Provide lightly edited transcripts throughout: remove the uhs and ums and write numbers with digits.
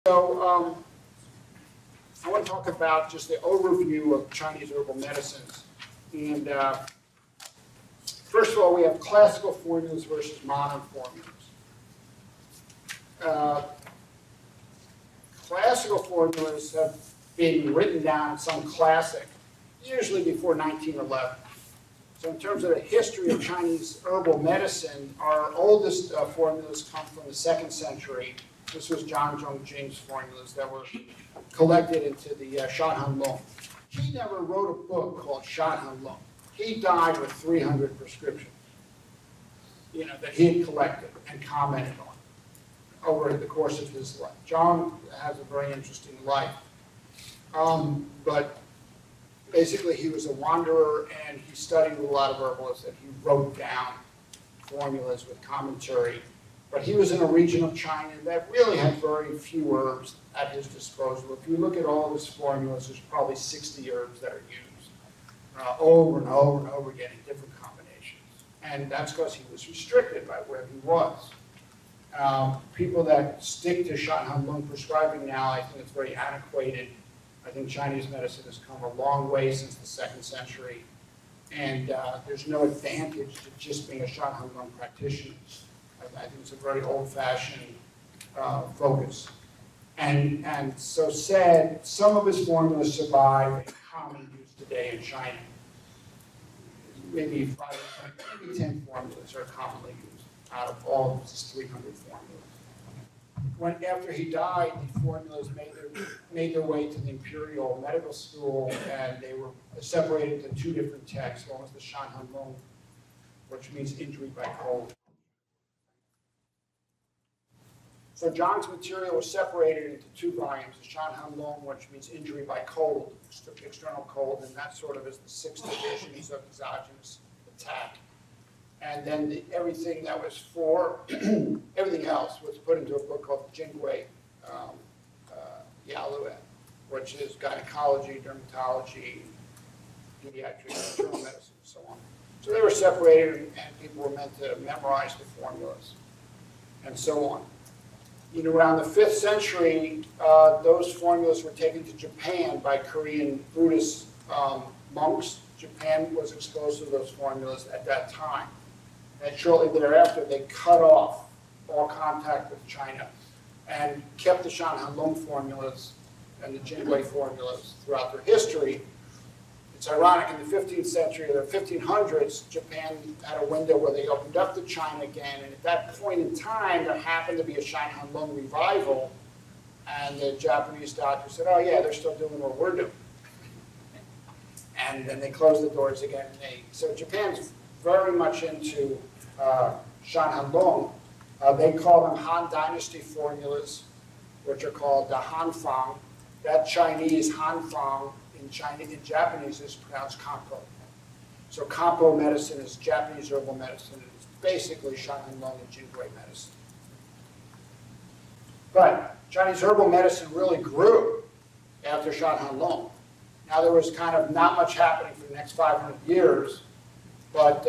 So I want to talk about just the overview of Chinese herbal medicines. And first of all, we have classical formulas versus modern formulas. Classical formulas have been written down in some classic, usually before 1911. So in terms of the history of Chinese herbal medicine, our oldest formulas come from the 2nd century. This was Zhang Zhongjing's formulas that were collected into the Shānghán. He never wrote a book called Shānghán. He died with 300 prescriptions, that he had collected and commented on over the course of his life. Zhang has a very interesting life, but basically he was a wanderer and he studied with a lot of herbalists and he wrote down formulas with commentary. But he was in a region of China that really had very few herbs at his disposal. If you look at all of his formulas, there's probably 60 herbs that are used over and over and over again in different combinations. And that's because he was restricted by where he was. People that stick to Shānghán prescribing now, I think it's very antiquated. I think Chinese medicine has come a long way since the 2nd century. And there's no advantage to just being a Shānghán practitioner. I think it's a very old-fashioned focus. And so said, some of his formulas survive in common use today in China. Maybe 10 formulas are commonly used out of all of his 300 formulas. After he died, the formulas made their way to the Imperial Medical School, and they were separated into 2 different texts. One was the Shānghán, which means injury by cold. So Zhang's material was separated into 2 volumes, the Shānghán, which means injury by cold, external cold, and that sort of is the 6 divisions of exogenous attack. And then everything that was for, everything else was put into a book called Jingui Yaluan, which is gynecology, dermatology, pediatrics, internal medicine, and so on. So they were separated and people were meant to memorize the formulas and so on. Around the 5th century, those formulas were taken to Japan by Korean Buddhist monks. Japan was exposed to those formulas at that time. And shortly thereafter, they cut off all contact with China and kept the Shānghán formulas and the Jingui formulas throughout their history. It's ironic, in the 15th century, or the 1500s, Japan had a window where they opened up to China again, and at that point in time, there happened to be a Shānghán revival, and the Japanese doctors said, oh yeah, they're still doing what we're doing. And then they closed the doors again. So Japan's very much into Shānghán. They call them Han Dynasty formulas, which are called the Hanfang. That Chinese Hanfang in Japanese is pronounced Kampo. So Kampo medicine is Japanese herbal medicine. It's basically Shānghán and Jingui medicine. But Chinese herbal medicine really grew after Shānghán. Now there was kind of not much happening for the next 500 years, but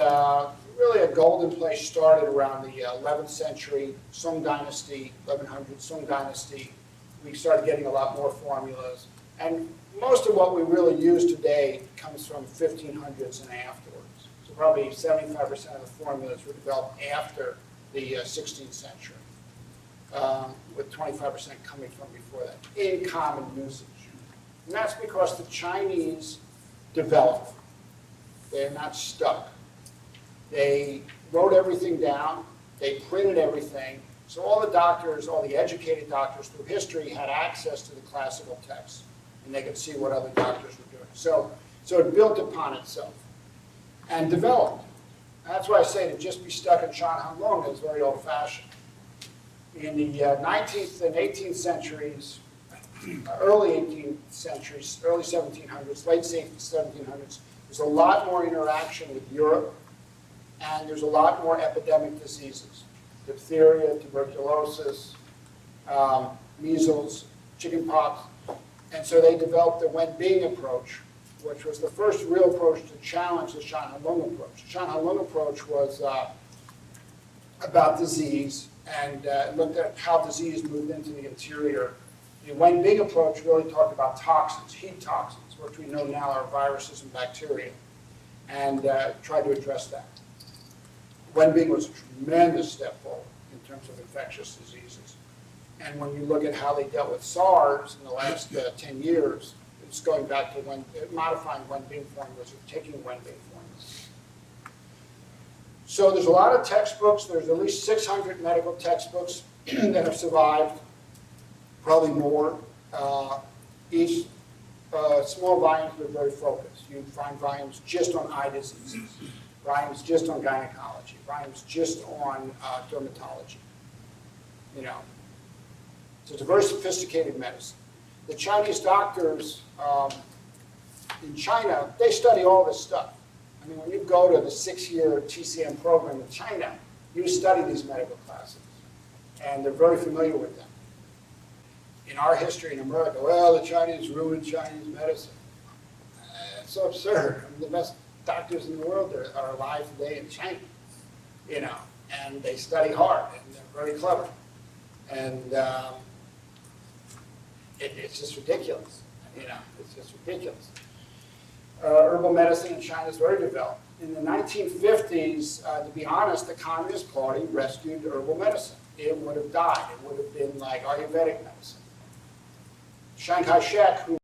really a golden place started around the 11th century, Song Dynasty, 1100 Song Dynasty. We started getting a lot more formulas. And most of what we really use today comes from 1500s and afterwards. So probably 75% of the formulas were developed after the 16th century, with 25% coming from before that, in common usage. And that's because the Chinese developed. They're not stuck. They wrote everything down. They printed everything. So all the doctors, all the educated doctors through history had access to the classical texts, and they could see what other doctors were doing. So it built upon itself and developed. That's why I say to just be stuck in Shānghán is very old-fashioned. In the 19th and 18th centuries, early 18th centuries, early 1700s, late 1700s, there's a lot more interaction with Europe, and there's a lot more epidemic diseases. Diphtheria, tuberculosis, measles, chickenpox. And so they developed the Wenbing approach, which was the first real approach to challenge the Shānghán approach. The Shānghán approach was about disease and looked at how disease moved into the interior The Wenbing approach really talked about toxins, heat toxins, which we know now are viruses and bacteria, and tried to address that. Wenbing was a tremendous step forward in terms of infectious diseases. And when you look at how they dealt with SARS in the last 10 years, it's going back to modifying Wenbing formulas or taking Wenbing formulas. So there's a lot of textbooks. There's at least 600 medical textbooks that have survived, probably more. Each small volumes are very focused. You find volumes just on eye diseases, volumes just on gynecology, volumes just on dermatology. You know, so it's a very sophisticated medicine. The Chinese doctors in China, they study all this stuff. I mean, when you go to the 6-year TCM program in China, you study these medical classes, and they're very familiar with them. In our history in America, well, the Chinese ruined Chinese medicine. It's so absurd. I mean, the best doctors in the world are alive today in China, you know, and they study hard, and they're very clever. And it's just ridiculous, you know, it's just ridiculous. Herbal medicine in China is very developed. In the 1950s, to be honest, the Communist Party rescued herbal medicine. It would have died. It would have been like Ayurvedic medicine. Chiang Kai-shek, who